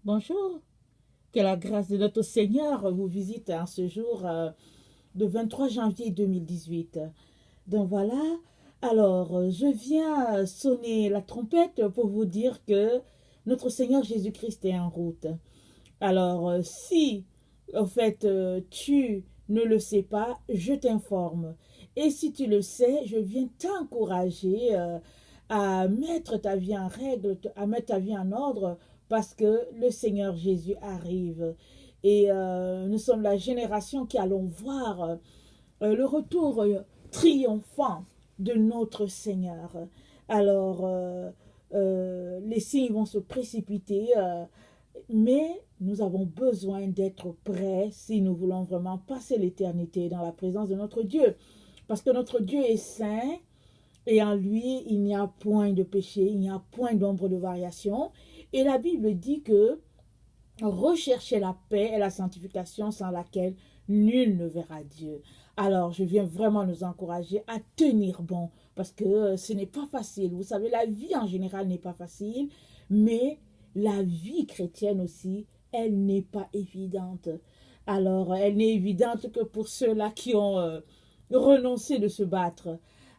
Bonjour, que la grâce de notre Seigneur vous visite en ce jour de 23 janvier 2018. Donc voilà, alors je viens sonner la trompette pour vous dire que notre Seigneur Jésus-Christ est en route. Alors si en fait tu ne le sais pas, je t'informe. Et si tu le sais, je viens t'encourager à mettre ta vie en règle, à mettre ta vie en ordre, parce que le Seigneur Jésus arrive. Et nous sommes la génération qui allons voir le retour triomphant de notre Seigneur. Alors, les signes vont se précipiter, mais nous avons besoin d'être prêts si nous voulons vraiment passer l'éternité dans la présence de notre Dieu. Parce que notre Dieu est saint, et en lui, il n'y a point de péché, il n'y a point d'ombre de variation. Et la Bible dit que recherchez la paix et la sanctification sans laquelle nul ne verra Dieu. Alors, je viens vraiment nous encourager à tenir bon, parce que ce n'est pas facile. Vous savez, la vie en général n'est pas facile, mais la vie chrétienne aussi, elle n'est pas évidente. Alors, elle n'est évidente que pour ceux-là qui ont renoncé de se battre,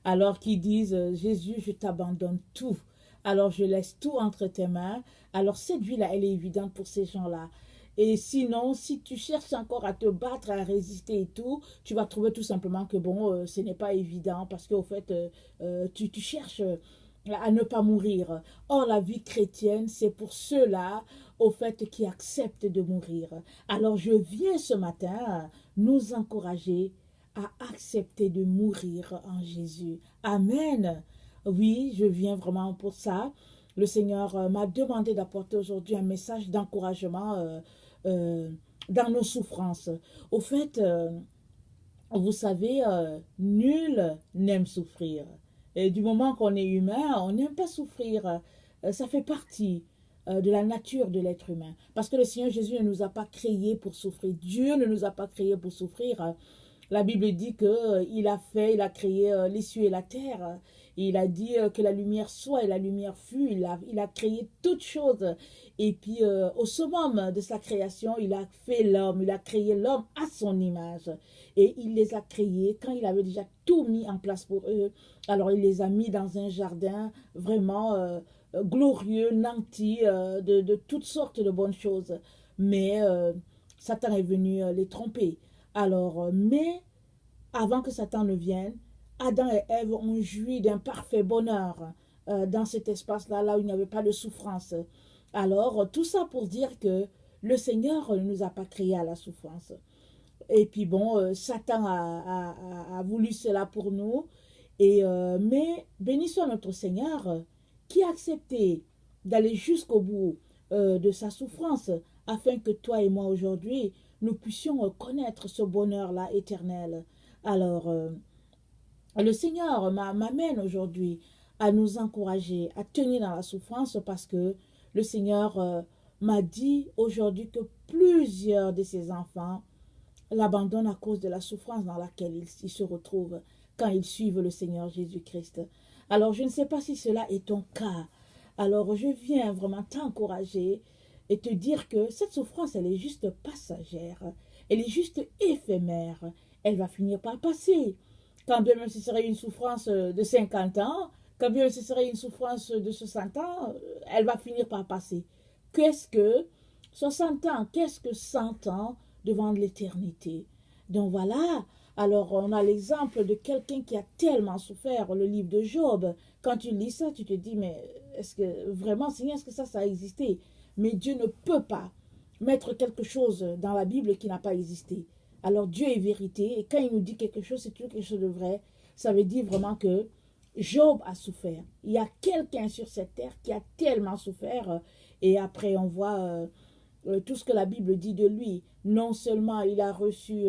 alors qu'ils disent, Jésus, je t'abandonne tout. Alors, je laisse tout entre tes mains. Alors, cette vie-là, elle est évidente pour ces gens-là. Et sinon, si tu cherches encore à te battre, à résister et tout, tu vas trouver tout simplement que bon, ce n'est pas évident parce qu'au fait, tu cherches à ne pas mourir. Or, la vie chrétienne, c'est pour ceux-là, au fait, qui acceptent de mourir. Alors, je viens ce matin nous encourager à accepter de mourir en Jésus. Amen. Oui, je viens vraiment pour ça. Le Seigneur m'a demandé d'apporter aujourd'hui un message d'encouragement dans nos souffrances. Au fait, vous savez, nul n'aime souffrir. Et du moment qu'on est humain, on n'aime pas souffrir. Ça fait partie de la nature de l'être humain. Parce que le Seigneur Jésus ne nous a pas créés pour souffrir. Dieu ne nous a pas créés pour souffrir. La Bible dit qu'il il a créé les cieux et la terre. Il a dit que la lumière soit et la lumière fut. Il a créé toutes choses. Et puis, au summum de sa création, il a fait l'homme. Il a créé l'homme à son image. Et il les a créés quand il avait déjà tout mis en place pour eux. Alors, il les a mis dans un jardin vraiment glorieux, nanti, de toutes sortes de bonnes choses. Mais Satan est venu les tromper. Alors, mais avant que Satan ne vienne, Adam et Ève ont joui d'un parfait bonheur dans cet espace-là, là où il n'y avait pas de souffrance. Alors, tout ça pour dire que le Seigneur ne nous a pas créés à la souffrance. Et puis bon, Satan a voulu cela pour nous. Mais béni soit notre Seigneur qui a accepté d'aller jusqu'au bout de sa souffrance afin que toi et moi aujourd'hui, nous puissions connaître ce bonheur-là éternel. Alors, le Seigneur m'amène aujourd'hui à nous encourager, à tenir dans la souffrance parce que le Seigneur m'a dit aujourd'hui que plusieurs de ses enfants l'abandonnent à cause de la souffrance dans laquelle ils se retrouvent quand ils suivent le Seigneur Jésus-Christ. Alors, je ne sais pas si cela est ton cas. Alors, je viens vraiment t'encourager et te dire que cette souffrance, elle est juste passagère. Elle est juste éphémère. Elle va finir par passer. Quand bien même ce serait une souffrance de 50 ans, quand bien même ce serait une souffrance de 60 ans, elle va finir par passer. Qu'est-ce que 60 ans, qu'est-ce que 100 ans devant l'éternité? Donc voilà, alors on a l'exemple de quelqu'un qui a tellement souffert, le livre de Job. Quand tu lis ça, tu te dis, mais est-ce que vraiment, Seigneur, est-ce que ça a existé? Mais Dieu ne peut pas mettre quelque chose dans la Bible qui n'a pas existé. Alors Dieu est vérité, et quand il nous dit quelque chose, c'est quelque chose de vrai. Ça veut dire vraiment que Job a souffert. Il y a quelqu'un sur cette terre qui a tellement souffert, et après on voit tout ce que la Bible dit de lui. Non seulement il a reçu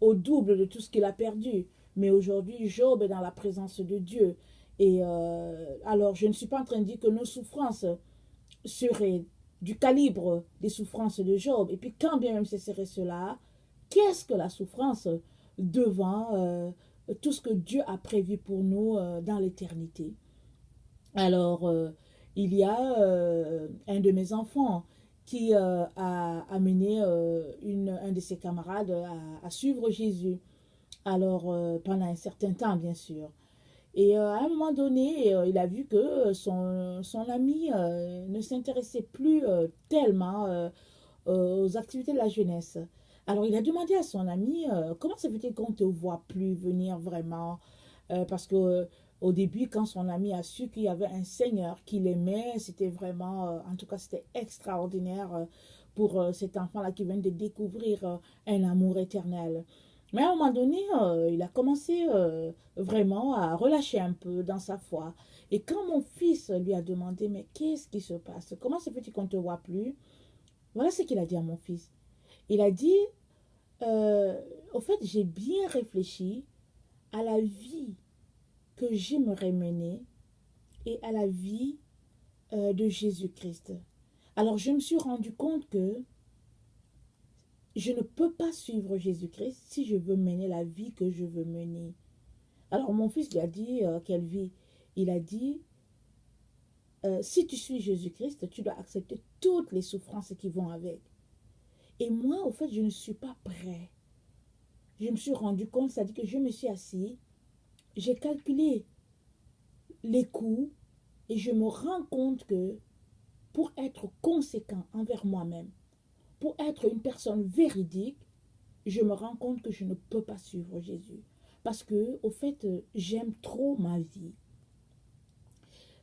au double de tout ce qu'il a perdu, mais aujourd'hui Job est dans la présence de Dieu. Et alors je ne suis pas en train de dire que nos souffrances seraient du calibre des souffrances de Job. Et puis quand bien même ce serait cela, qu'est-ce que la souffrance devant tout ce que Dieu a prévu pour nous dans l'éternité? Alors, il y a un de mes enfants qui a amené un de ses camarades à suivre Jésus. Alors, pendant un certain temps, bien sûr. Et à un moment donné, il a vu que son ami ne s'intéressait plus tellement aux activités de la jeunesse. Alors, il a demandé à son ami, comment ça fait-il qu'on ne te voit plus venir vraiment. Parce que au début, quand son ami a su qu'il y avait un Seigneur qu'il aimait, c'était vraiment, en tout cas, c'était extraordinaire pour cet enfant-là qui vient de découvrir un amour éternel. Mais à un moment donné, il a commencé vraiment à relâcher un peu dans sa foi. Et quand mon fils lui a demandé, mais qu'est-ce qui se passe? Comment se fait-il qu'on ne te voit plus? Voilà ce qu'il a dit à mon fils. Il a dit, au fait, j'ai bien réfléchi à la vie que j'aimerais mener et à la vie de Jésus-Christ. Alors je me suis rendu compte que je ne peux pas suivre Jésus-Christ si je veux mener la vie que je veux mener. Alors mon fils lui a dit, quelle vie? Il a dit, si tu suis Jésus-Christ, tu dois accepter toutes les souffrances qui vont avec. Et moi, au fait, je ne suis pas prêt. Je me suis rendu compte, c'est-à-dire que je me suis assis, j'ai calculé les coûts et je me rends compte que pour être conséquent envers moi-même, pour être une personne véridique, je me rends compte que je ne peux pas suivre Jésus. Parce que, au fait, j'aime trop ma vie.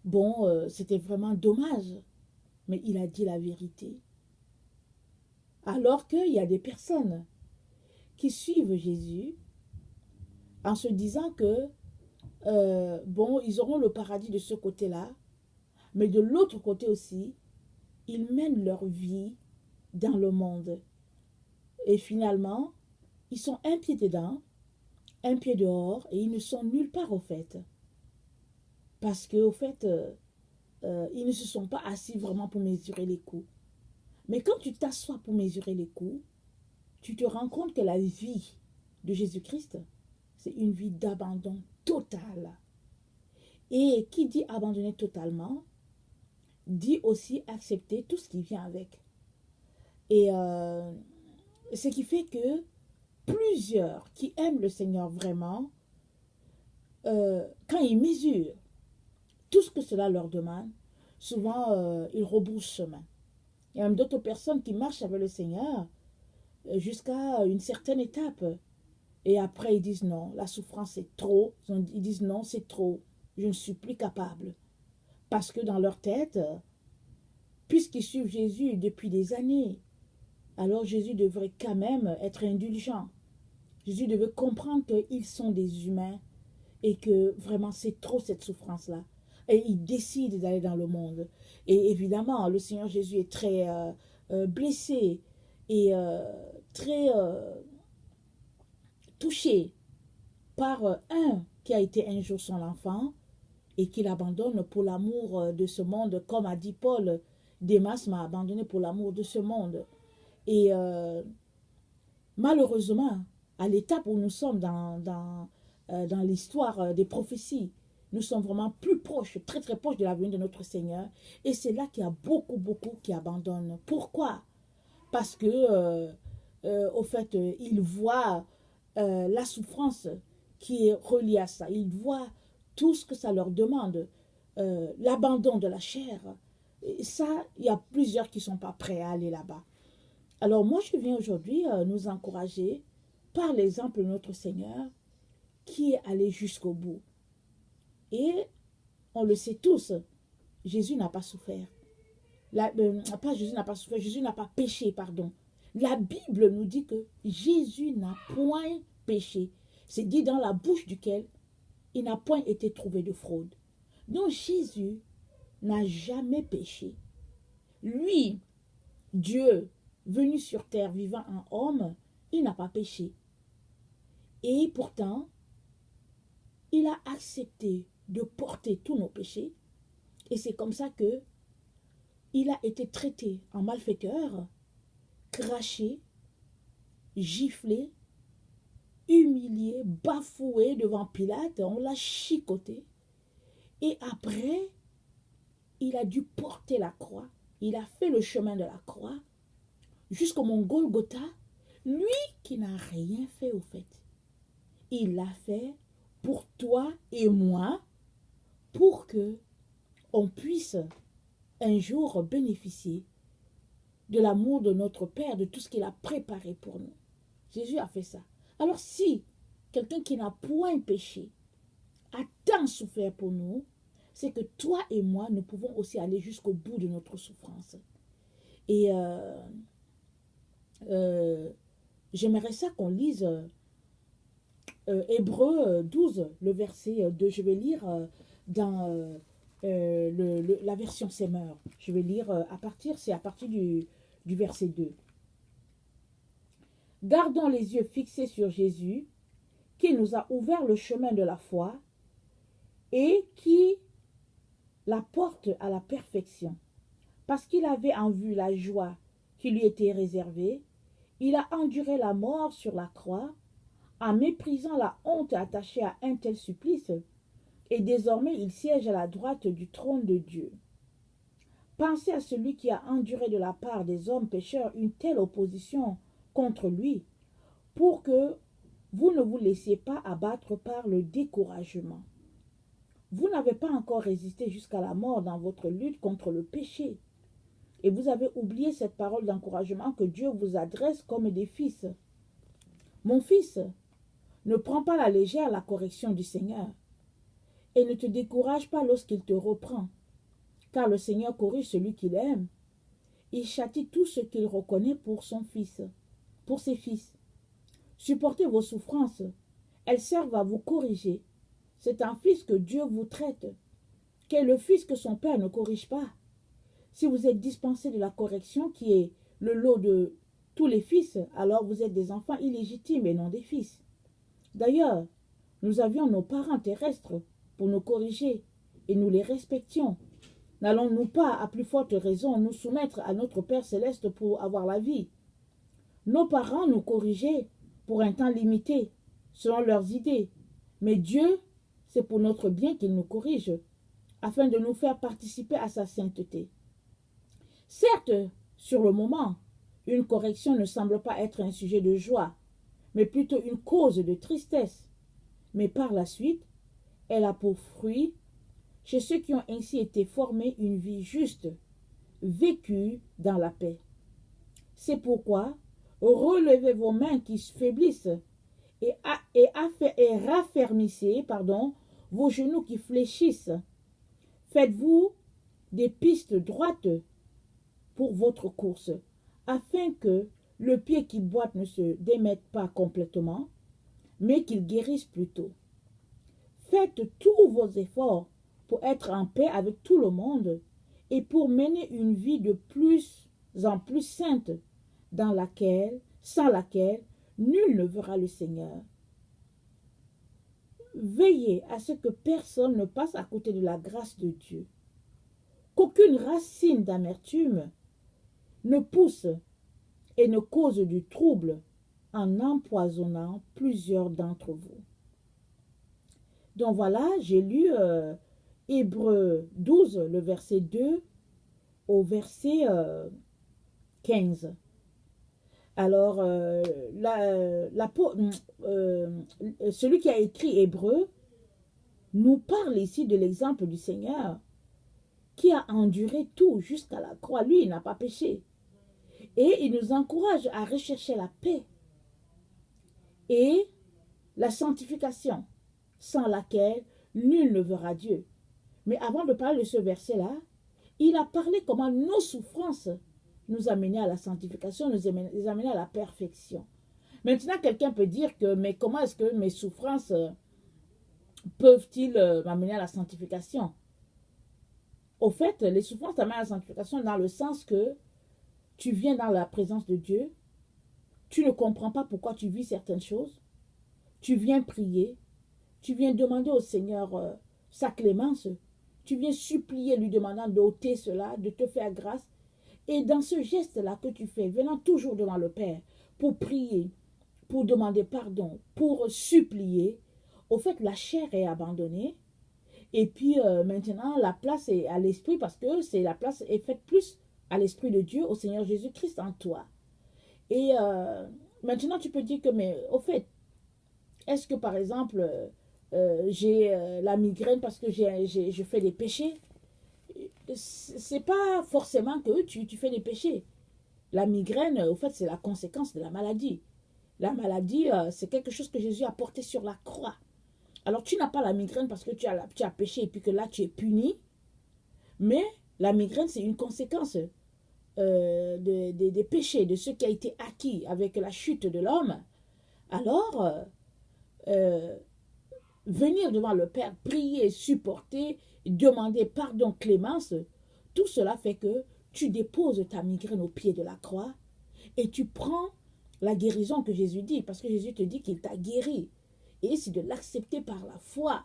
Bon, c'était vraiment dommage, mais il a dit la vérité. Alors qu'il y a des personnes qui suivent Jésus en se disant que, bon, ils auront le paradis de ce côté-là, mais de l'autre côté aussi, ils mènent leur vie dans le monde. Et finalement, ils sont un pied dedans, un pied dehors, et ils ne sont nulle part au fait. Parce qu'au fait, ils ne se sont pas assis vraiment pour mesurer les coûts. Mais quand tu t'assois pour mesurer les coûts, tu te rends compte que la vie de Jésus-Christ, c'est une vie d'abandon total. Et qui dit abandonner totalement, dit aussi accepter tout ce qui vient avec. Et ce qui fait que plusieurs qui aiment le Seigneur vraiment, quand ils mesurent tout ce que cela leur demande, souvent ils rebroussent chemin. Il y a même d'autres personnes qui marchent avec le Seigneur jusqu'à une certaine étape. Et après, ils disent non, la souffrance est trop. Ils disent non, c'est trop. Je ne suis plus capable. Parce que dans leur tête, puisqu'ils suivent Jésus depuis des années, alors Jésus devrait quand même être indulgent. Jésus devait comprendre qu'ils sont des humains et que vraiment c'est trop cette souffrance-là. Et il décide d'aller dans le monde. Et évidemment, le Seigneur Jésus est très blessé et très touché par un qui a été un jour son enfant et qu'il abandonne pour l'amour de ce monde. Comme a dit Paul, Démas m'a abandonné pour l'amour de ce monde. Et malheureusement, à l'étape où nous sommes dans l'histoire des prophéties, nous sommes vraiment plus proches, très très proches de la venue de notre Seigneur. Et c'est là qu'il y a beaucoup qui abandonnent. Pourquoi? Parce que, au fait, ils voient la souffrance qui est reliée à ça. Ils voient tout ce que ça leur demande, l'abandon de la chair. Et ça, il y a plusieurs qui ne sont pas prêts à aller là-bas. Alors moi, je viens aujourd'hui nous encourager par l'exemple de notre Seigneur qui est allé jusqu'au bout. Et on le sait tous, Jésus n'a pas souffert. Pas Jésus n'a pas souffert, Jésus n'a pas péché, pardon. La Bible nous dit que Jésus n'a point péché. C'est dit dans la bouche duquel il n'a point été trouvé de fraude. Donc Jésus n'a jamais péché. Lui, Dieu, venu sur terre, vivant en homme, il n'a pas péché. Et pourtant, il a accepté de porter tous nos péchés. Et c'est comme ça que il a été traité en malfaiteur, craché, giflé, humilié, bafoué devant Pilate. On l'a chicoté. Et après, il a dû porter la croix il a fait le chemin de la croix jusqu'au mont Golgotha, lui qui n'a rien fait au fait. Il l'a fait pour toi et moi, pour que on puisse un jour bénéficier de l'amour de notre Père, de tout ce qu'il a préparé pour nous. Jésus a fait ça. Alors si quelqu'un qui n'a point péché a tant souffert pour nous, c'est que toi et moi, nous pouvons aussi aller jusqu'au bout de notre souffrance. Et j'aimerais ça qu'on lise Hébreux 12, le verset 2. Je vais lire dans la version Semeur. Je vais lire c'est à partir du verset 2. Gardons les yeux fixés sur Jésus, qui nous a ouvert le chemin de la foi et qui la porte à la perfection. Parce qu'il avait en vue la joie qui lui était réservée, il a enduré la mort sur la croix, en méprisant la honte attachée à un tel supplice, et désormais il siège à la droite du trône de Dieu. Pensez à celui qui a enduré de la part des hommes pécheurs une telle opposition contre lui, pour que vous ne vous laissiez pas abattre par le découragement. Vous n'avez pas encore résisté jusqu'à la mort dans votre lutte contre le péché. Et vous avez oublié cette parole d'encouragement que Dieu vous adresse comme des fils. Mon fils, ne prends pas à la légère la correction du Seigneur et ne te décourage pas lorsqu'il te reprend, car le Seigneur corrige celui qu'il aime. Il châtie tout ce qu'il reconnaît pour ses fils. Supportez vos souffrances, elles servent à vous corriger. C'est un fils que Dieu vous traite. Quel est le fils que son père ne corrige pas? Si vous êtes dispensé de la correction qui est le lot de tous les fils, alors vous êtes des enfants illégitimes et non des fils. D'ailleurs, nous avions nos parents terrestres pour nous corriger et nous les respections. N'allons-nous pas, à plus forte raison, nous soumettre à notre Père céleste pour avoir la vie? Nos parents nous corrigeaient pour un temps limité, selon leurs idées. Mais Dieu, c'est pour notre bien qu'il nous corrige, afin de nous faire participer à sa sainteté. Certes, sur le moment, une correction ne semble pas être un sujet de joie, mais plutôt une cause de tristesse. Mais par la suite, elle a pour fruit, chez ceux qui ont ainsi été formés, une vie juste, vécue dans la paix. C'est pourquoi, relevez vos mains qui faiblissent et raffermissez vos genoux qui fléchissent. Faites-vous des pistes droites pour votre course, afin que le pied qui boite ne se démette pas complètement, mais qu'il guérisse plutôt. Faites tous vos efforts pour être en paix avec tout le monde et pour mener une vie de plus en plus sainte, sans laquelle nul ne verra le Seigneur. Veillez à ce que personne ne passe à côté de la grâce de Dieu, qu'aucune racine d'amertume ne pousse et ne cause du trouble en empoisonnant plusieurs d'entre vous. Donc voilà, j'ai lu Hébreux 12, le verset 2 au verset 15. Alors, celui qui a écrit Hébreux nous parle ici de l'exemple du Seigneur qui a enduré tout jusqu'à la croix. Lui, il n'a pas péché. Et il nous encourage à rechercher la paix et la sanctification, sans laquelle nul ne verra Dieu. Mais avant de parler de ce verset-là, il a parlé comment nos souffrances nous amenaient à la sanctification, nous amenaient à la perfection. Maintenant, quelqu'un peut dire que, mais comment est-ce que mes souffrances peuvent-ils m'amener à la sanctification? Au fait, les souffrances t'amènent à la sanctification dans le sens que tu viens dans la présence de Dieu, tu ne comprends pas pourquoi tu vis certaines choses, tu viens prier, tu viens demander au Seigneur sa clémence, tu viens supplier, lui demandant d'ôter cela, de te faire grâce. Et dans ce geste-là que tu fais, venant toujours devant le Père, pour prier, pour demander pardon, pour supplier, au fait, la chair est abandonnée. Et puis maintenant, la place est à l'esprit parce que la place est faite plus à l'Esprit de Dieu, au Seigneur Jésus-Christ en toi. Et maintenant, tu peux dire que, mais au fait, est-ce que par exemple, j'ai la migraine parce que je fais des péchés? C'est pas forcément que tu fais des péchés. La migraine, au fait, c'est la conséquence de la maladie. La maladie, c'est quelque chose que Jésus a porté sur la croix. Alors, tu n'as pas la migraine parce que tu as péché et puis que là, tu es puni. Mais la migraine, c'est une conséquence des péchés, de ce qui a été acquis avec la chute de l'homme. Alors, euh, venir devant le Père, prier, supporter, demander pardon, clémence, tout cela fait que tu déposes ta migraine au pied de la croix et tu prends la guérison que Jésus dit, parce que Jésus te dit qu'il t'a guéri. Et c'est de l'accepter par la foi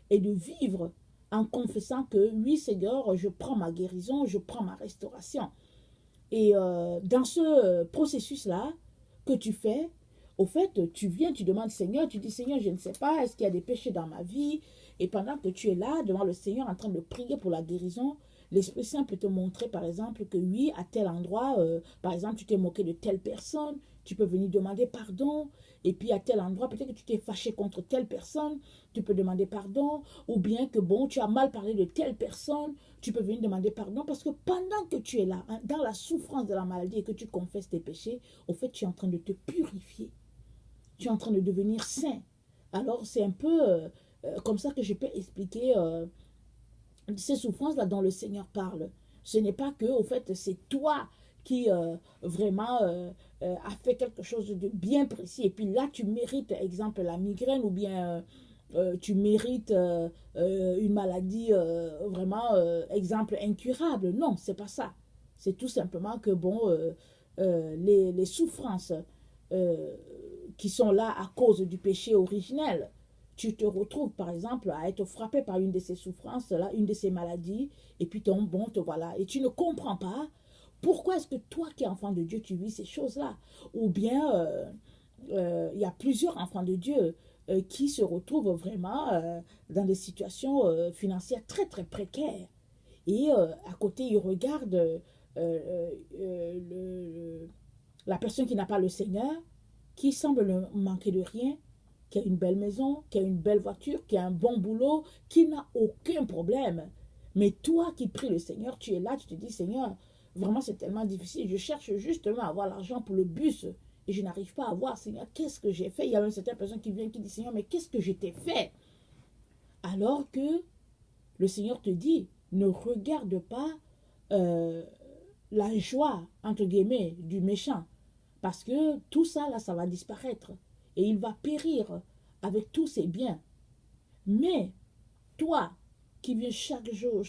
et de vivre en confessant que oui Seigneur, je prends ma guérison, je prends ma restauration. Et dans ce processus-là que tu fais, au fait, tu viens, tu demandes Seigneur, tu dis Seigneur, je ne sais pas, est-ce qu'il y a des péchés dans ma vie? Et pendant que tu es là, devant le Seigneur, en train de prier pour la guérison, l'Esprit Saint peut te montrer, par exemple, que oui, à tel endroit, par exemple, tu t'es moqué de telle personne, tu peux venir demander pardon. Et puis à tel endroit, peut-être que tu t'es fâché contre telle personne, tu peux demander pardon. Ou bien que, bon, tu as mal parlé de telle personne, tu peux venir demander pardon. Parce que pendant que tu es là, hein, dans la souffrance de la maladie et que tu confesses tes péchés, au fait, tu es en train de te purifier. Tu es en train de devenir saint. Alors, c'est un peu comme ça que je peux expliquer ces souffrances-là dont le Seigneur parle. Ce n'est pas que, au fait, c'est toi qui vraiment a fait quelque chose de bien précis. Et puis là, tu mérites, exemple, la migraine ou bien tu mérites une maladie vraiment, exemple, incurable. Non, c'est pas ça. C'est tout simplement que, bon, les souffrances euh, qui sont là à cause du péché originel, tu te retrouves par exemple à être frappé par une de ces souffrances-là, une de ces maladies, et puis ton bon, te voilà. Et tu ne comprends pas pourquoi est-ce que toi qui es enfant de Dieu, tu vis ces choses-là. Ou bien il y a plusieurs enfants de Dieu qui se retrouvent vraiment dans des situations financières très très précaires. Et à côté, ils regardent la personne qui n'a pas le Seigneur, qui semble ne manquer de rien, qui a une belle maison, qui a une belle voiture, qui a un bon boulot, qui n'a aucun problème. Mais toi qui pries le Seigneur, tu es là, tu te dis, Seigneur, vraiment c'est tellement difficile, je cherche justement à avoir l'argent pour le bus et je n'arrive pas à voir, Seigneur, qu'est-ce que j'ai fait? Il y a même certaines personnes qui viennent qui disent, Seigneur, mais qu'est-ce que je t'ai fait? Alors que le Seigneur te dit, ne regarde pas euh, la joie, entre guillemets, du méchant. Parce que tout ça, là, ça va disparaître. Et il va périr avec tous ses biens. Mais toi, qui viens chaque jour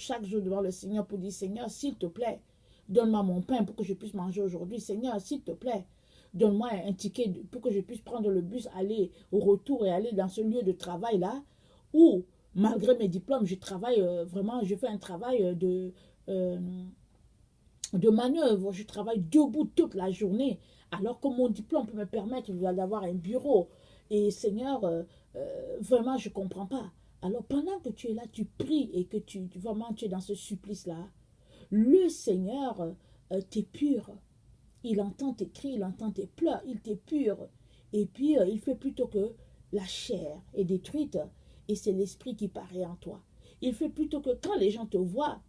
devant le Seigneur pour dire, Seigneur, s'il te plaît, donne-moi mon pain pour que je puisse manger aujourd'hui. Seigneur, s'il te plaît, donne-moi un ticket pour que je puisse prendre le bus, aller au retour et aller dans ce lieu de travail-là, où, malgré mes diplômes, je travaille vraiment, je fais un travail euh, de manœuvre, je travaille debout toute la journée, alors que mon diplôme peut me permettre d'avoir un bureau. Et Seigneur, vraiment, je ne comprends pas. Alors pendant que tu es là, tu pries et que vraiment tu es dans ce supplice-là, le Seigneur t'épure. Il entend tes cris, il entend tes pleurs, il t'épure. Et puis il fait plutôt que la chair est détruite et c'est l'esprit qui paraît en toi. Il fait plutôt que quand les gens te voient,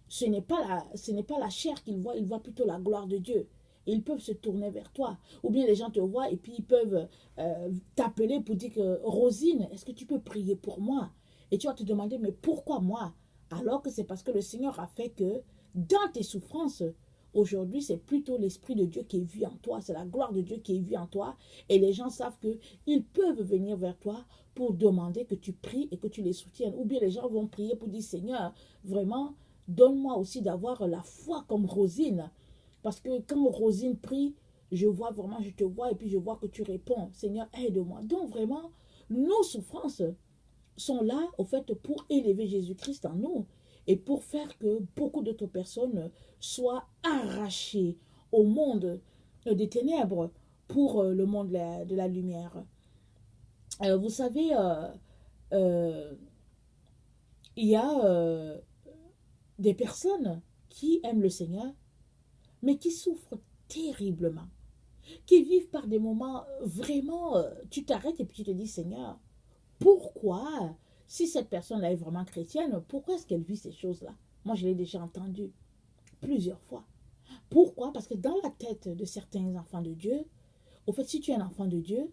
ce n'est pas la chair qu'ils voient, ils voient plutôt la gloire de Dieu. Et ils peuvent se tourner vers toi. Ou bien les gens te voient et puis ils peuvent t'appeler pour dire que Rosine, est-ce que tu peux prier pour moi? Et tu vas te demander, mais pourquoi moi? Alors que c'est parce que le Seigneur a fait que dans tes souffrances, aujourd'hui, c'est plutôt l'Esprit de Dieu qui est vu en toi, c'est la gloire de Dieu qui est vue en toi. Et les gens savent qu'ils peuvent venir vers toi pour demander que tu pries et que tu les soutiennes. Ou bien les gens vont prier pour dire, Seigneur, vraiment, donne-moi aussi d'avoir la foi comme Rosine. Parce que quand Rosine prie, je vois vraiment, je te vois et puis je vois que tu réponds. Seigneur, aide-moi. Donc vraiment, nos souffrances sont là, au fait, pour élever Jésus-Christ en nous et pour faire que beaucoup d'autres personnes soient arrachées au monde des ténèbres pour le monde de la lumière. Vous savez, il y a des personnes qui aiment le Seigneur, mais qui souffrent terriblement, qui vivent par des moments vraiment, tu t'arrêtes et puis tu te dis, Seigneur, pourquoi, si cette personne-là est vraiment chrétienne, pourquoi est-ce qu'elle vit ces choses-là? Moi, je l'ai déjà entendu plusieurs fois. Pourquoi? Parce que dans la tête de certains enfants de Dieu, au fait, si tu es un enfant de Dieu,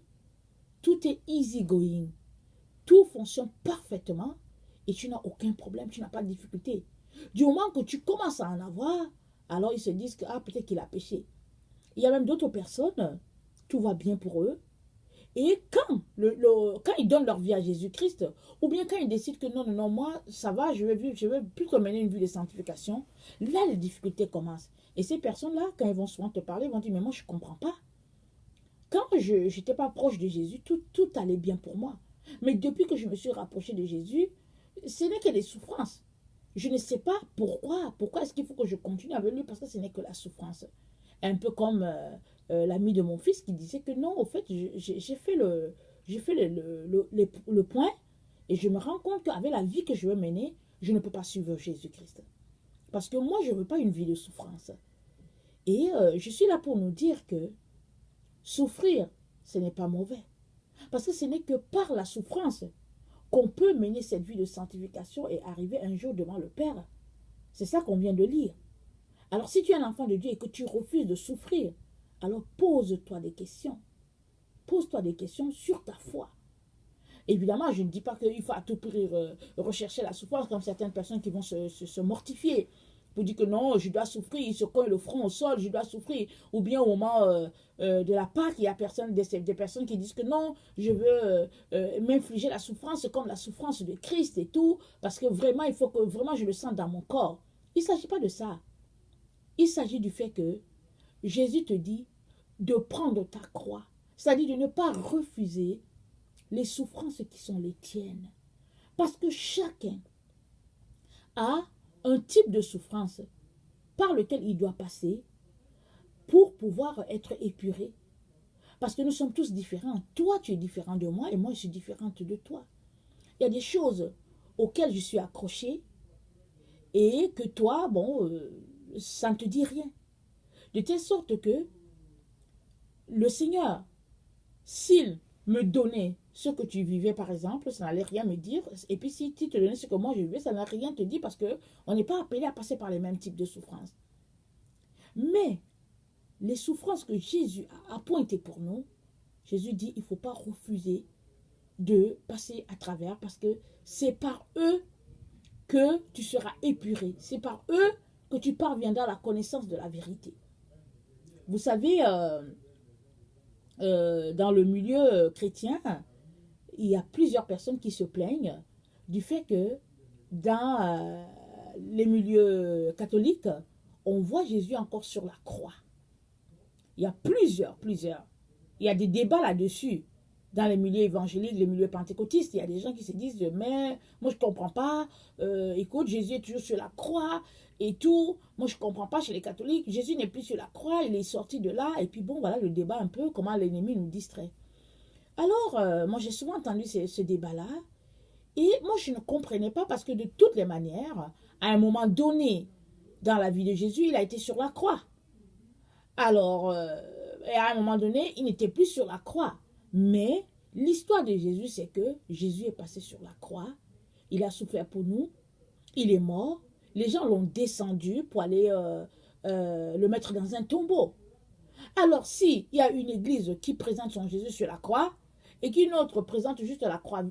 tout est easy going. Tout fonctionne parfaitement et tu n'as aucun problème, tu n'as pas de difficulté. Du moment que tu commences à en avoir, alors ils se disent que ah, peut-être qu'il a péché. Il y a même d'autres personnes, tout va bien pour eux. Et quand ils donnent leur vie à Jésus-Christ, ou bien quand ils décident que non, non, non, moi, ça va, je vais plus mener une vie de sanctification, là, les difficultés commencent. Et ces personnes-là, quand ils vont souvent te parler, ils vont dire, mais moi, je ne comprends pas. Quand je n'étais pas proche de Jésus, tout allait bien pour moi. Mais depuis que je me suis rapproché de Jésus, ce n'est que des souffrances. Je ne sais pas pourquoi. Pourquoi est-ce qu'il faut que je continue avec lui? Parce que ce n'est que la souffrance. Un peu comme l'ami de mon fils qui disait que non, au fait, j'ai fait le point et je me rends compte qu'avec la vie que je veux mener, je ne peux pas suivre Jésus-Christ. Parce que moi, je ne veux pas une vie de souffrance. Et je suis là pour nous dire que souffrir, ce n'est pas mauvais. Parce que ce n'est que par la souffrance qu'on peut mener cette vie de sanctification et arriver un jour devant le Père. C'est ça qu'on vient de lire. Alors si tu es un enfant de Dieu et que tu refuses de souffrir, alors pose-toi des questions. Pose-toi des questions sur ta foi. Évidemment, je ne dis pas qu'il faut à tout prix rechercher la souffrance comme certaines personnes qui vont se mortifier. Pour dire que non, je dois souffrir, ils se cognent le front au sol, je dois souffrir. Ou bien au moment de la Pâque, il y a des personnes qui disent que non, je veux m'infliger la souffrance comme la souffrance de Christ et tout, parce que vraiment, il faut que vraiment je le sente dans mon corps. Il ne s'agit pas de ça. Il s'agit du fait que Jésus te dit de prendre ta croix, c'est-à-dire de ne pas refuser les souffrances qui sont les tiennes. Parce que chacun a un type de souffrance par lequel il doit passer pour pouvoir être épuré. Parce que nous sommes tous différents. Toi, tu es différent de moi et moi, je suis différente de toi. Il y a des choses auxquelles je suis accrochée et que toi, bon, ça ne te dit rien. De telle sorte que le Seigneur, s'il me donnait ce que tu vivais, par exemple, ça n'allait rien me dire. Et puis, si tu te donnais ce que moi je vivais, ça n'allait rien te dire parce qu'on n'est pas appelé à passer par les mêmes types de souffrances. Mais les souffrances que Jésus a appointées pour nous, Jésus dit il ne faut pas refuser de passer à travers parce que c'est par eux que tu seras épuré. C'est par eux que tu parviendras à la connaissance de la vérité. Vous savez, dans le milieu chrétien, il y a plusieurs personnes qui se plaignent du fait que dans les milieux catholiques, on voit Jésus encore sur la croix. Il y a plusieurs. Il y a des débats là-dessus. Dans les milieux évangéliques, les milieux pentecôtistes, il y a des gens qui se disent, mais moi je ne comprends pas, écoute, Jésus est toujours sur la croix et tout. Moi je ne comprends pas chez les catholiques, Jésus n'est plus sur la croix, il est sorti de là. Et puis bon, voilà le débat un peu, comment l'ennemi nous distrait. Alors, moi j'ai souvent entendu ce débat-là. Et moi je ne comprenais pas parce que de toutes les manières, à un moment donné, dans la vie de Jésus, il a été sur la croix. Alors, à un moment donné, il n'était plus sur la croix. Mais l'histoire de Jésus, c'est que Jésus est passé sur la croix. Il a souffert pour nous. Il est mort. Les gens l'ont descendu pour aller le mettre dans un tombeau. Alors, s'il y a une église qui présente son Jésus sur la croix et qu'une autre présente juste la croix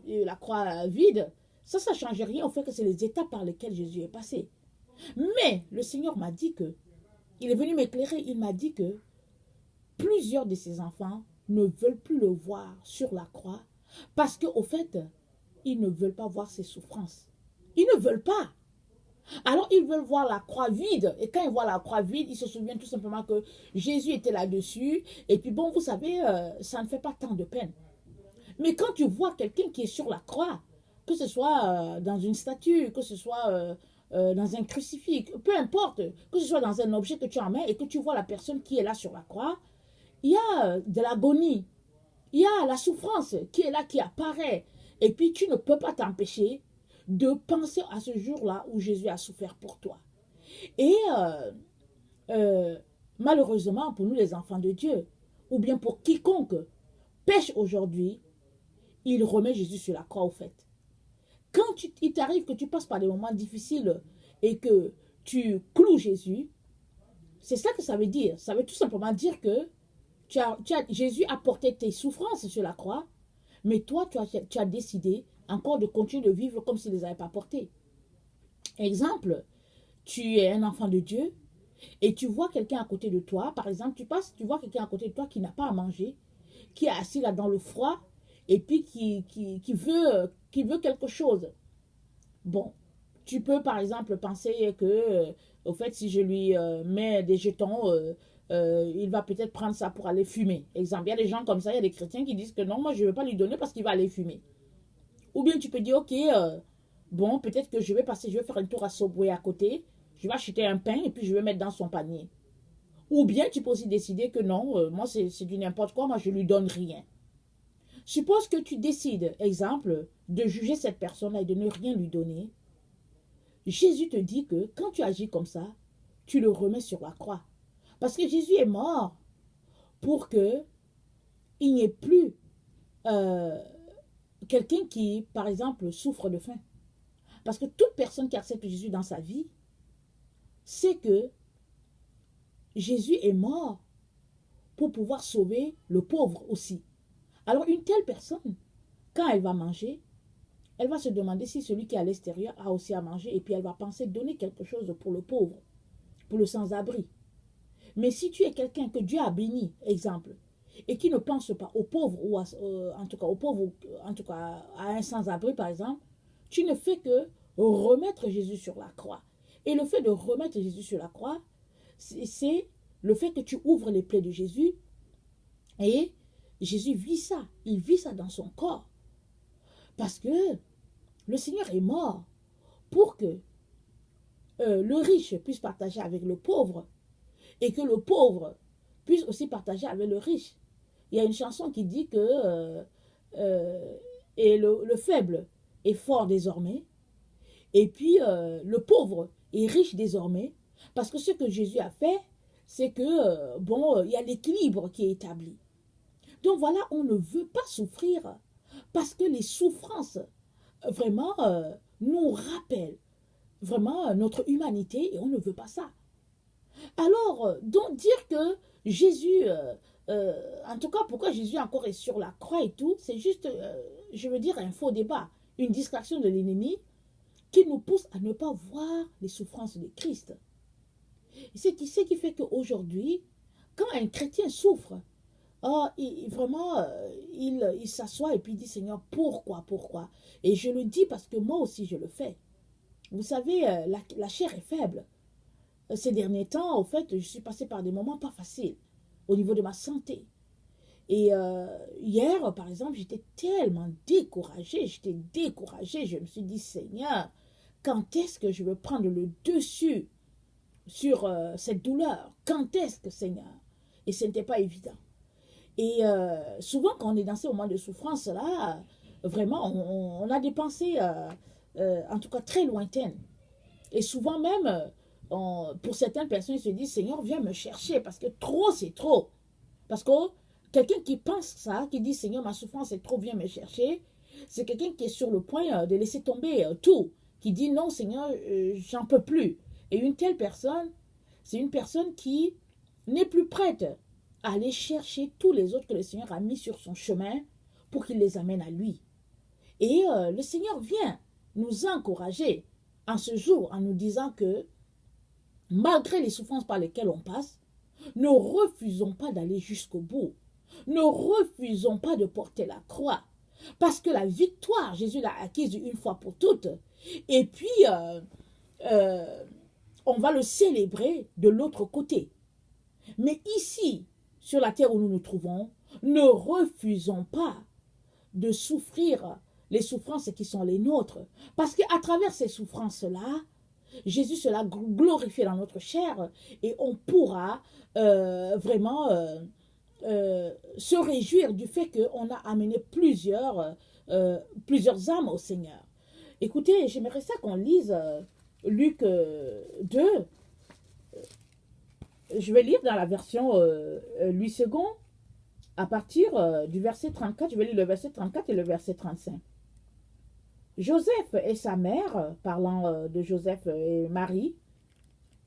vide, ça ne change rien au fait que c'est les étapes par lesquelles Jésus est passé. Mais le Seigneur m'a dit que, il est venu m'éclairer, il m'a dit que plusieurs de ses enfants ne veulent plus le voir sur la croix parce qu'au fait, ils ne veulent pas voir ses souffrances. Ils ne veulent pas. Alors, ils veulent voir la croix vide. Et quand ils voient la croix vide, ils se souviennent tout simplement que Jésus était là-dessus. Et puis bon, vous savez, ça ne fait pas tant de peine. Mais quand tu vois quelqu'un qui est sur la croix, que ce soit dans une statue, que ce soit dans un crucifix, peu importe, que ce soit dans un objet que tu en mets et que tu vois la personne qui est là sur la croix, il y a de l'agonie, il y a la souffrance qui est là, qui apparaît. Et puis tu ne peux pas t'empêcher de penser à ce jour-là où Jésus a souffert pour toi. Et malheureusement pour nous les enfants de Dieu, ou bien pour quiconque pêche aujourd'hui, il remet Jésus sur la croix au fait. Quand il t'arrive que tu passes par des moments difficiles et que tu cloues Jésus, c'est ça que ça veut dire. Ça veut tout simplement dire que Jésus a porté tes souffrances sur la croix, mais toi, tu as décidé encore de continuer de vivre comme s'il ne les avait pas portées. Exemple, tu es un enfant de Dieu et tu vois quelqu'un à côté de toi. Par exemple, tu vois quelqu'un à côté de toi qui n'a pas à manger, qui est assis là dans le froid et puis qui veut quelque chose. Bon, tu peux par exemple penser que, au fait, si je lui mets des jetons, il va peut-être prendre ça pour aller fumer. Exemple, il y a des gens comme ça, il y a des chrétiens qui disent que non, moi je ne vais pas lui donner parce qu'il va aller fumer. Ou bien tu peux dire, ok, bon, peut-être que je vais faire un tour à Subway à côté, je vais acheter un pain et puis je vais mettre dans son panier. Ou bien tu peux aussi décider que non, moi c'est du n'importe quoi, moi je lui donne rien. Suppose que tu décides, exemple, de juger cette personne-là et de ne rien lui donner. Jésus te dit que quand tu agis comme ça, tu le remets sur la croix. Parce que Jésus est mort pour que il n'y ait plus quelqu'un qui, par exemple, souffre de faim. Parce que toute personne qui accepte Jésus dans sa vie sait que Jésus est mort pour pouvoir sauver le pauvre aussi. Alors une telle personne, quand elle va manger, elle va se demander si celui qui est à l'extérieur a aussi à manger et puis elle va penser donner quelque chose pour le pauvre, pour le sans-abri. Mais si tu es quelqu'un que Dieu a béni, exemple, et qui ne pense pas aux pauvres, ou en tout cas aux pauvres, en tout cas à un sans-abri par exemple, tu ne fais que remettre Jésus sur la croix. Et le fait de remettre Jésus sur la croix, c'est le fait que tu ouvres les plaies de Jésus et Jésus vit ça. Il vit ça dans son corps. Parce que le Seigneur est mort pour que le riche puisse partager avec le pauvre et que le pauvre puisse aussi partager avec le riche. Il y a une chanson qui dit que et le faible est fort désormais et puis le pauvre est riche désormais parce que ce que Jésus a fait, c'est que bon, il y a l'équilibre qui est établi. Donc voilà, on ne veut pas souffrir parce que les souffrances vraiment nous rappellent vraiment notre humanité et on ne veut pas ça. Alors, donc dire que Jésus, en tout cas pourquoi Jésus encore est sur la croix et tout, c'est juste, je veux dire, un faux débat, une distraction de l'ennemi qui nous pousse à ne pas voir les souffrances de Christ. C'est ce qui fait qu'aujourd'hui, quand un chrétien souffre, oh, vraiment, il s'assoit et puis il dit, Seigneur, pourquoi? Et je le dis parce que moi aussi je le fais. Vous savez, la chair est faible. Ces derniers temps, au fait, je suis passée par des moments pas faciles au niveau de ma santé. Et hier, par exemple, j'étais tellement découragée, je me suis dit, Seigneur, quand est-ce que je vais prendre le dessus sur cette douleur? Quand est-ce que, Seigneur? Et ce n'était pas évident. Et souvent, quand on est dans ces moments de souffrance-là, vraiment, on a des pensées, en tout cas très lointaines. Et souvent même, pour certaines personnes, ils se disent, Seigneur, viens me chercher, parce que trop, c'est trop. Parce que quelqu'un qui pense ça, qui dit, Seigneur, ma souffrance est trop, viens me chercher, c'est quelqu'un qui est sur le point de laisser tomber tout, qui dit, non, Seigneur, j'en peux plus. Et une telle personne, c'est une personne qui n'est plus prête à aller chercher tous les autres que le Seigneur a mis sur son chemin pour qu'il les amène à lui. Et le Seigneur vient nous encourager en ce jour en nous disant que malgré les souffrances par lesquelles on passe, ne refusons pas d'aller jusqu'au bout. Ne refusons pas de porter la croix. Parce que la victoire, Jésus l'a acquise une fois pour toutes. Et puis, on va le célébrer de l'autre côté. Mais ici, sur la terre où nous nous trouvons, ne refusons pas de souffrir les souffrances qui sont les nôtres. Parce qu'à travers ces souffrances-là, Jésus sera glorifié dans notre chair et on pourra vraiment se réjouir du fait qu'on a amené plusieurs âmes au Seigneur. Écoutez, j'aimerais ça qu'on lise Luc 2, Je vais lire dans la version Louis II, à partir du verset 34, je vais lire le verset 34 et le verset 35. Joseph et sa mère, parlant de Joseph et Marie,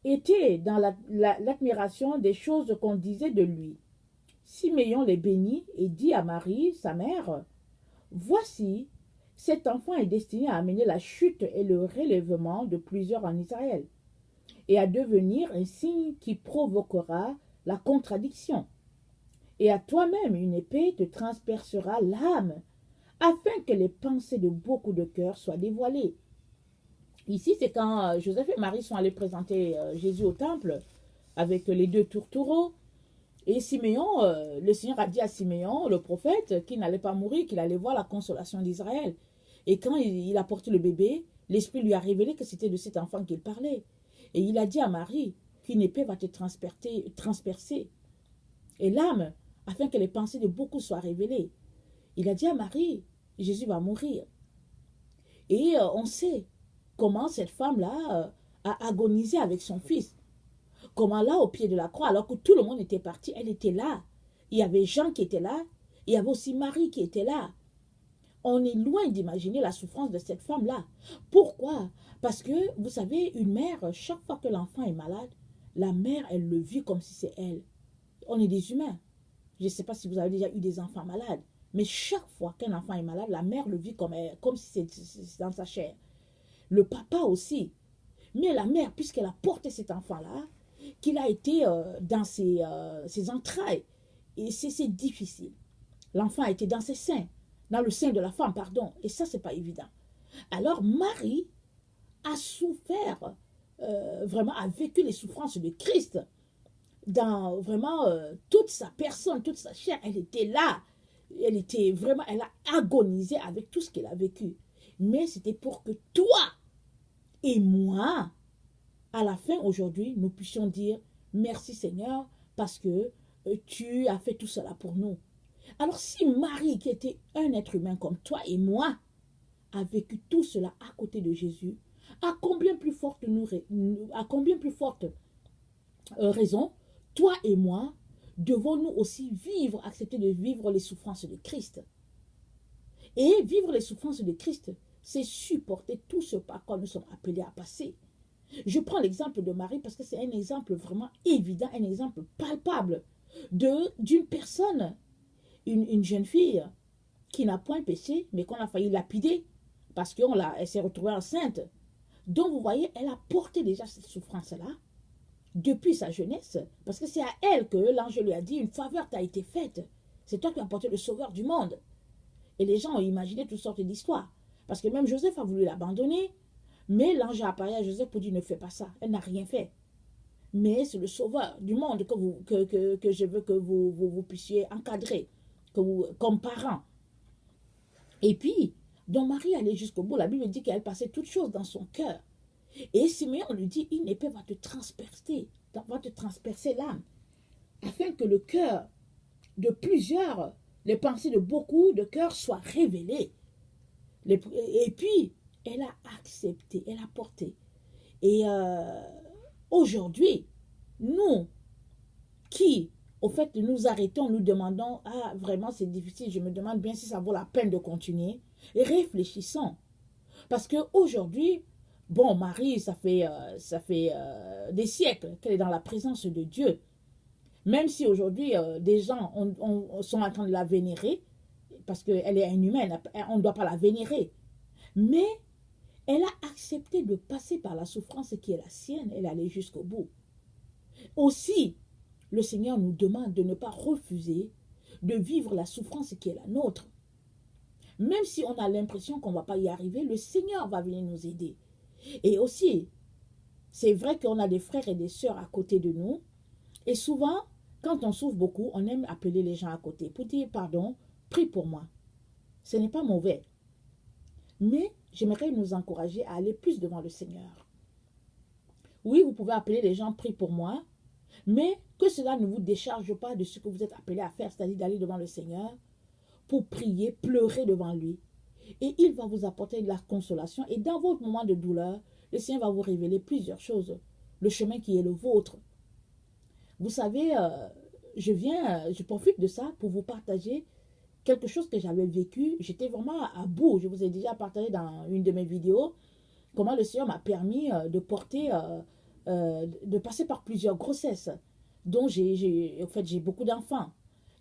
étaient dans l'admiration des choses qu'on disait de lui. Siméon les bénit et dit à Marie, sa mère, « Voici, cet enfant est destiné à amener la chute et le relèvement de plusieurs en Israël, et à devenir un signe qui provoquera la contradiction. Et à toi-même une épée te transpercera l'âme, afin que les pensées de beaucoup de cœurs soient dévoilées. » Ici, c'est quand Joseph et Marie sont allés présenter Jésus au temple avec les deux tourtereaux. Et Siméon, le Seigneur a dit à Siméon, le prophète, qu'il n'allait pas mourir, qu'il allait voir la consolation d'Israël. Et quand il a porté le bébé, l'Esprit lui a révélé que c'était de cet enfant qu'il parlait. Et il a dit à Marie qu'une épée va te transpercer. Et l'âme, afin que les pensées de beaucoup soient révélées. Il a dit à Marie, Jésus va mourir. Et on sait comment cette femme-là a agonisé avec son fils. Comment là, au pied de la croix, alors que tout le monde était parti, elle était là. Il y avait Jean qui était là, il y avait aussi Marie qui était là. On est loin d'imaginer la souffrance de cette femme-là. Pourquoi? Parce que, vous savez, une mère, chaque fois que l'enfant est malade, la mère, elle le vit comme si c'est elle. On est des humains. Je ne sais pas si vous avez déjà eu des enfants malades, mais chaque fois qu'un enfant est malade, la mère le vit comme si c'est dans sa chair. Le papa aussi. Mais la mère, puisqu'elle a porté cet enfant-là, qu'il a été dans ses entrailles, et c'est difficile. L'enfant a été dans ses seins, dans le sein de la femme, pardon, et ça, c'est pas évident. Alors, Marie a souffert, vraiment, a vécu les souffrances de Christ, dans vraiment toute sa personne, toute sa chair, elle était là. Elle était vraiment, elle a agonisé avec tout ce qu'elle a vécu. Mais c'était pour que toi et moi, à la fin aujourd'hui, nous puissions dire merci Seigneur parce que tu as fait tout cela pour nous. Alors si Marie, qui était un être humain comme toi et moi, a vécu tout cela à côté de Jésus, à combien plus forte, raison, toi et moi, devons-nous aussi vivre, accepter de vivre les souffrances de Christ. Et vivre les souffrances de Christ, c'est supporter tout ce par quoi nous sommes appelés à passer. Je prends l'exemple de Marie parce que c'est un exemple vraiment évident, un exemple palpable d'une personne, une jeune fille qui n'a point péché, mais qu'on a failli lapider parce qu'elle s'est retrouvée enceinte. Donc vous voyez, elle a porté déjà cette souffrance-là depuis sa jeunesse, parce que c'est à elle que l'ange lui a dit, une faveur t'a été faite, c'est toi qui as porté le sauveur du monde. Et les gens ont imaginé toutes sortes d'histoires, parce que même Joseph a voulu l'abandonner, mais l'ange a apparu à Joseph pour dire, ne fais pas ça, elle n'a rien fait. Mais c'est le sauveur du monde que je veux que vous puissiez encadrer, comme parents. Et puis, donc Marie allait jusqu'au bout, la Bible dit qu'elle passait toutes choses dans son cœur. Et Siméon lui dit, une épée va te transpercer l'âme, afin que le cœur de plusieurs, les pensées de beaucoup de cœurs soient révélées. Et puis, elle a accepté, elle a porté. Et aujourd'hui, nous qui, au fait, nous arrêtons, nous demandons, ah, vraiment c'est difficile, je me demande bien si ça vaut la peine de continuer, et réfléchissons. Parce qu'aujourd'hui, bon, Marie, ça fait des siècles qu'elle est dans la présence de Dieu. Même si aujourd'hui, des gens sont en train de la vénérer, parce qu'elle est inhumaine, on ne doit pas la vénérer. Mais elle a accepté de passer par la souffrance qui est la sienne, elle allait jusqu'au bout. Aussi, le Seigneur nous demande de ne pas refuser de vivre la souffrance qui est la nôtre. Même si on a l'impression qu'on ne va pas y arriver, le Seigneur va venir nous aider. Et aussi, c'est vrai qu'on a des frères et des sœurs à côté de nous. Et souvent, quand on souffre beaucoup, on aime appeler les gens à côté pour dire pardon, prie pour moi. Ce n'est pas mauvais. Mais j'aimerais nous encourager à aller plus devant le Seigneur. Oui, vous pouvez appeler les gens, prie pour moi, mais que cela ne vous décharge pas de ce que vous êtes appelé à faire, c'est-à-dire d'aller devant le Seigneur pour prier, pleurer devant lui. Et il va vous apporter de la consolation. Et dans votre moment de douleur, le Seigneur va vous révéler plusieurs choses. Le chemin qui est le vôtre. Vous savez, je profite de ça pour vous partager quelque chose que j'avais vécu. J'étais vraiment à bout. Je vous ai déjà partagé dans une de mes vidéos comment le Seigneur m'a permis de passer par plusieurs grossesses, dont en fait, j'ai beaucoup d'enfants.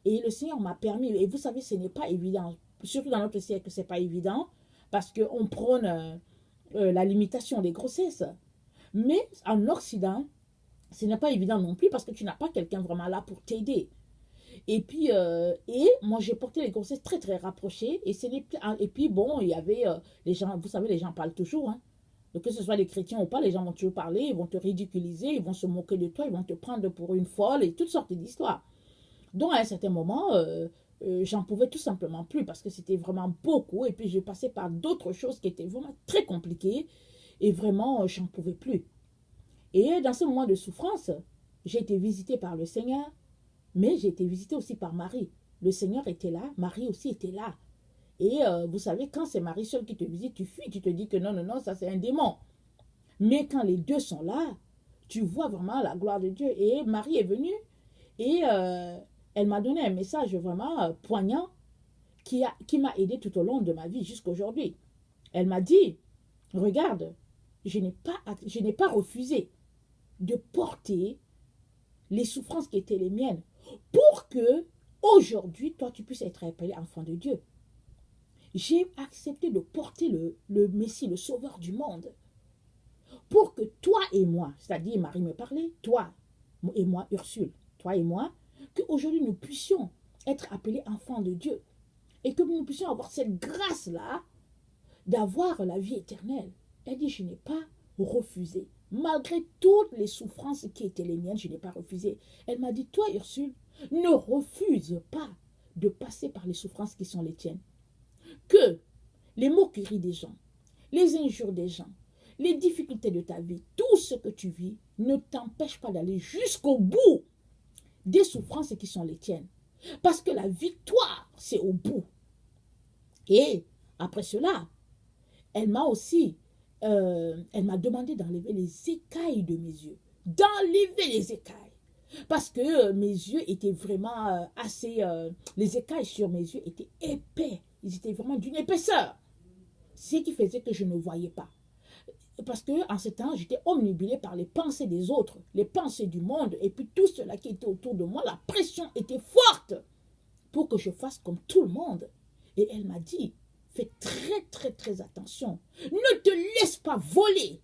Et le Seigneur m'a permis, et vous savez, ce n'est pas évident, surtout dans notre siècle, ce n'est pas évident, parce qu'on prône la limitation des grossesses. Mais en Occident, ce n'est pas évident non plus, parce que tu n'as pas quelqu'un vraiment là pour t'aider. Et puis, moi, j'ai porté les grossesses très, très rapprochées. Et puis, bon, il y avait les gens, vous savez, les gens parlent toujours. Hein. Donc, que ce soit les chrétiens ou pas, les gens vont toujours parler, ils vont te ridiculiser, ils vont se moquer de toi, ils vont te prendre pour une folle et toutes sortes d'histoires. Donc, à un certain moment, j'en pouvais tout simplement plus parce que c'était vraiment beaucoup. Et puis, je passais par d'autres choses qui étaient vraiment très compliquées. Et vraiment, j'en pouvais plus. Et dans ce moment de souffrance, j'ai été visitée par le Seigneur. Mais j'ai été visitée aussi par Marie. Le Seigneur était là, Marie aussi était là. Et vous savez, quand c'est Marie seule qui te visite, tu fuis, tu te dis que non, non, non, ça c'est un démon. Mais quand les deux sont là, tu vois vraiment la gloire de Dieu. Et Marie est venue et elle m'a donné un message vraiment poignant qui m'a aidé tout au long de ma vie jusqu'à aujourd'hui. Elle m'a dit, regarde, je n'ai pas refusé de porter les souffrances qui étaient les miennes pour que aujourd'hui, toi, tu puisses être appelé enfant de Dieu. J'ai accepté de porter le Messie, le Sauveur du monde, pour que toi et moi, c'est-à-dire Marie me parlait, toi et moi, Ursule, toi et moi, qu'aujourd'hui nous puissions être appelés enfants de Dieu et que nous puissions avoir cette grâce-là d'avoir la vie éternelle. Elle dit, je n'ai pas refusé. Malgré toutes les souffrances qui étaient les miennes, je n'ai pas refusé. Elle m'a dit, toi Ursule, ne refuse pas de passer par les souffrances qui sont les tiennes. Que les moqueries des gens, les injures des gens, les difficultés de ta vie, tout ce que tu vis, ne t'empêche pas d'aller jusqu'au bout des souffrances qui sont les tiennes. Parce que la victoire, c'est au bout. Et après cela, elle m'a demandé d'enlever les écailles de mes yeux. D'enlever les écailles. Parce que mes yeux étaient vraiment les écailles sur mes yeux étaient épais. Ils étaient vraiment d'une épaisseur. Ce qui faisait que je ne voyais pas. Parce qu'en ce temps, j'étais omnibulée par les pensées des autres, les pensées du monde, et puis tout cela qui était autour de moi, la pression était forte pour que je fasse comme tout le monde. Et elle m'a dit, fais très, très, très attention. Ne te laisse pas voler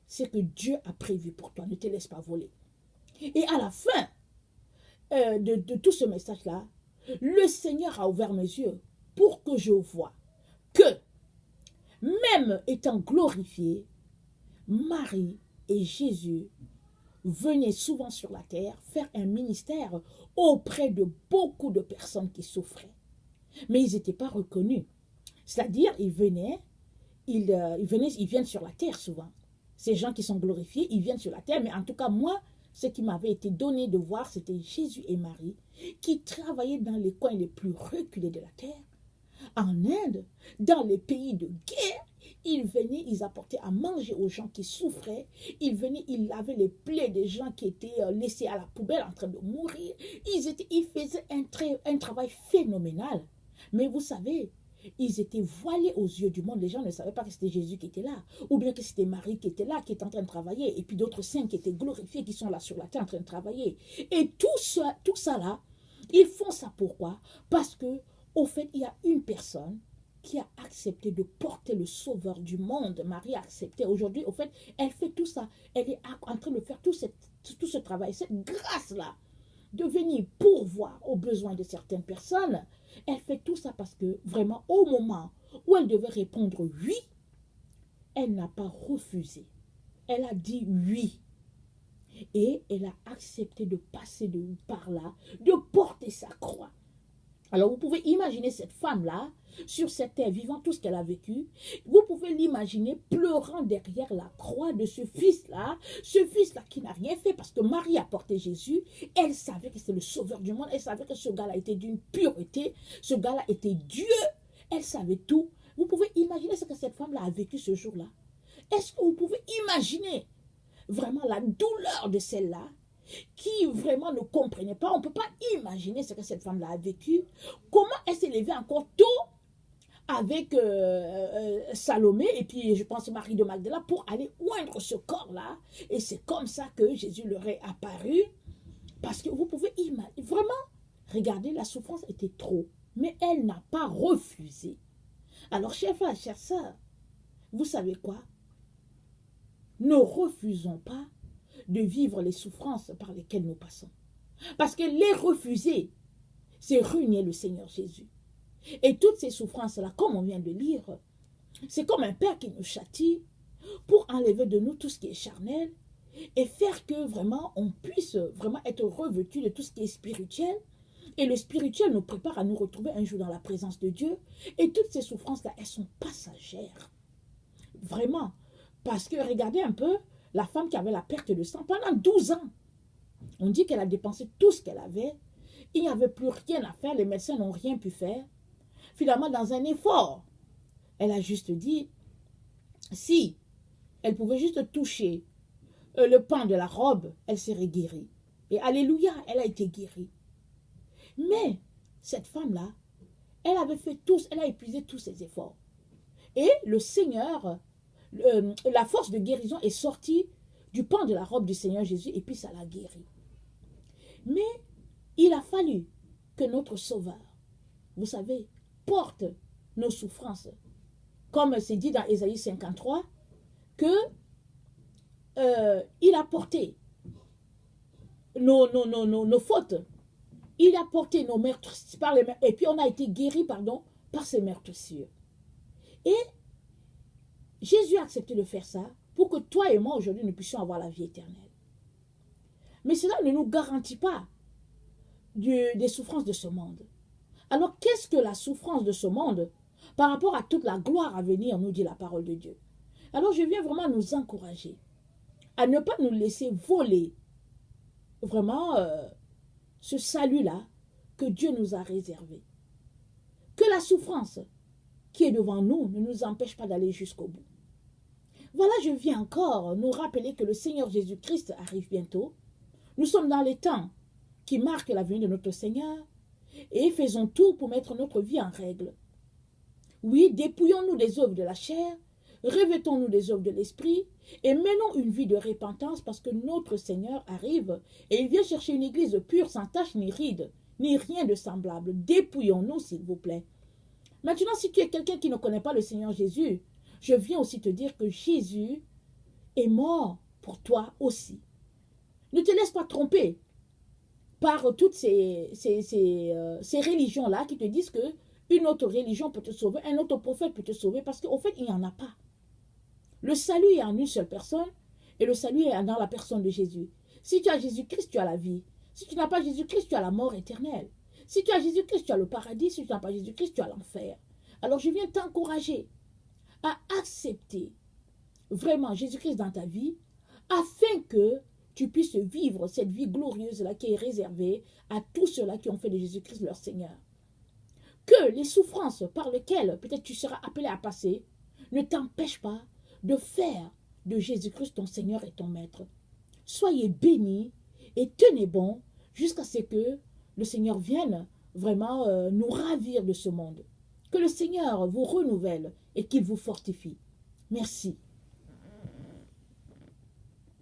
ce que Dieu a prévu pour toi. Ne te laisse pas voler. Et à la fin de tout ce message-là, le Seigneur a ouvert mes yeux pour que je voie que, même étant glorifiés, Marie et Jésus venaient souvent sur la terre faire un ministère auprès de beaucoup de personnes qui souffraient. Mais ils n'étaient pas reconnus. C'est-à-dire, ils viennent sur la terre souvent. Ces gens qui sont glorifiés, ils viennent sur la terre. Mais en tout cas, moi, ce qui m'avait été donné de voir, c'était Jésus et Marie qui travaillaient dans les coins les plus reculés de la terre. En Inde, dans les pays de guerre, ils venaient, ils apportaient à manger aux gens qui souffraient. Ils venaient, ils lavaient les plaies des gens qui étaient laissés à la poubelle en train de mourir. Ils faisaient un travail phénoménal. Mais vous savez, ils étaient voilés aux yeux du monde. Les gens ne savaient pas que c'était Jésus qui était là. Ou bien que c'était Marie qui était là, qui était en train de travailler. Et puis d'autres saints qui étaient glorifiés, qui sont là sur la terre en train de travailler. Et tout ça là, ils font ça pourquoi? Parce que, au fait, il y a une personne qui a accepté de porter le sauveur du monde. Marie a accepté. Aujourd'hui, au fait, elle fait tout ça. Elle est en train de faire tout ce travail, cette grâce-là, de venir pourvoir aux besoins de certaines personnes. Elle fait tout ça parce que, vraiment, au moment où elle devait répondre oui, elle n'a pas refusé. Elle a dit oui. Et elle a accepté de passer par là, de porter sa croix. Alors, vous pouvez imaginer cette femme-là, sur cette terre, vivant tout ce qu'elle a vécu. Vous pouvez l'imaginer pleurant derrière la croix de ce fils-là qui n'a rien fait parce que Marie a porté Jésus. Elle savait que c'est le sauveur du monde. Elle savait que ce gars-là était d'une pureté. Ce gars-là était Dieu. Elle savait tout. Vous pouvez imaginer ce que cette femme-là a vécu ce jour-là. Est-ce que vous pouvez imaginer vraiment la douleur de celle-là qui vraiment ne comprenaient pas. On ne peut pas imaginer ce que cette femme-là a vécu. Comment elle s'est levée encore tôt avec Salomé et puis je pense Marie de Magdala pour aller oindre ce corps-là. Et c'est comme ça que Jésus leur est apparu. Parce que vous pouvez imaginer, vraiment, regardez, la souffrance était trop. Mais elle n'a pas refusé. Alors, chers frères, chères sœurs, vous savez quoi? Ne refusons pas de vivre les souffrances par lesquelles nous passons. Parce que les refuser, c'est renier le Seigneur Jésus. Et toutes ces souffrances-là, comme on vient de lire, c'est comme un père qui nous châtie pour enlever de nous tout ce qui est charnel et faire que vraiment on puisse vraiment être revêtu de tout ce qui est spirituel. Et le spirituel nous prépare à nous retrouver un jour dans la présence de Dieu. Et toutes ces souffrances-là, elles sont passagères. Vraiment. Parce que regardez un peu la femme qui avait la perte de sang pendant 12 ans. On dit qu'elle a dépensé tout ce qu'elle avait. Il n'y avait plus rien à faire. Les médecins n'ont rien pu faire. Finalement, dans un effort, elle a juste dit, si elle pouvait juste toucher le pan de la robe, elle serait guérie. Et alléluia, elle a été guérie. Mais cette femme-là, elle avait fait tous, elle a épuisé tous ses efforts. Et le Seigneur, la force de guérison est sortie du pan de la robe du Seigneur Jésus et puis ça l'a guéri. Mais il a fallu que notre Sauveur, vous savez, porte nos souffrances. Comme c'est dit dans Ésaïe 53, que il a porté nos fautes. Il a porté nos meurtres par les et puis on a été guéri, pardon, par ces meurtrissures. Et Jésus a accepté de faire ça pour que toi et moi aujourd'hui nous puissions avoir la vie éternelle. Mais cela ne nous garantit pas des souffrances de ce monde. Alors qu'est-ce que la souffrance de ce monde par rapport à toute la gloire à venir, nous dit la parole de Dieu? Alors je viens vraiment nous encourager à ne pas nous laisser voler vraiment ce salut-là que Dieu nous a réservé. Que la souffrance qui est devant nous ne nous empêche pas d'aller jusqu'au bout. Voilà, je viens encore nous rappeler que le Seigneur Jésus-Christ arrive bientôt. Nous sommes dans les temps qui marquent la venue de notre Seigneur et faisons tout pour mettre notre vie en règle. Oui, dépouillons-nous des œuvres de la chair, revêtons-nous des œuvres de l'esprit et menons une vie de repentance parce que notre Seigneur arrive et il vient chercher une église pure, sans tache ni ride, ni rien de semblable. Dépouillons-nous, s'il vous plaît. Maintenant, si tu es quelqu'un qui ne connaît pas le Seigneur Jésus, je viens aussi te dire que Jésus est mort pour toi aussi. Ne te laisse pas tromper par toutes ces religions-là qui te disent que une autre religion peut te sauver, un autre prophète peut te sauver, parce qu'au fait, il n'y en a pas. Le salut est en une seule personne, et le salut est dans la personne de Jésus. Si tu as Jésus-Christ, tu as la vie. Si tu n'as pas Jésus-Christ, tu as la mort éternelle. Si tu as Jésus-Christ, tu as le paradis. Si tu n'as pas Jésus-Christ, tu as l'enfer. Alors je viens t'encourager à accepter vraiment Jésus-Christ dans ta vie, afin que tu puisses vivre cette vie glorieuse-là qui est réservée à tous ceux-là qui ont fait de Jésus-Christ leur Seigneur. Que les souffrances par lesquelles peut-être tu seras appelé à passer ne t'empêchent pas de faire de Jésus-Christ ton Seigneur et ton Maître. Soyez bénis et tenez bon jusqu'à ce que le Seigneur vienne vraiment nous ravir de ce monde. Que le Seigneur vous renouvelle et qu'il vous fortifie. Merci.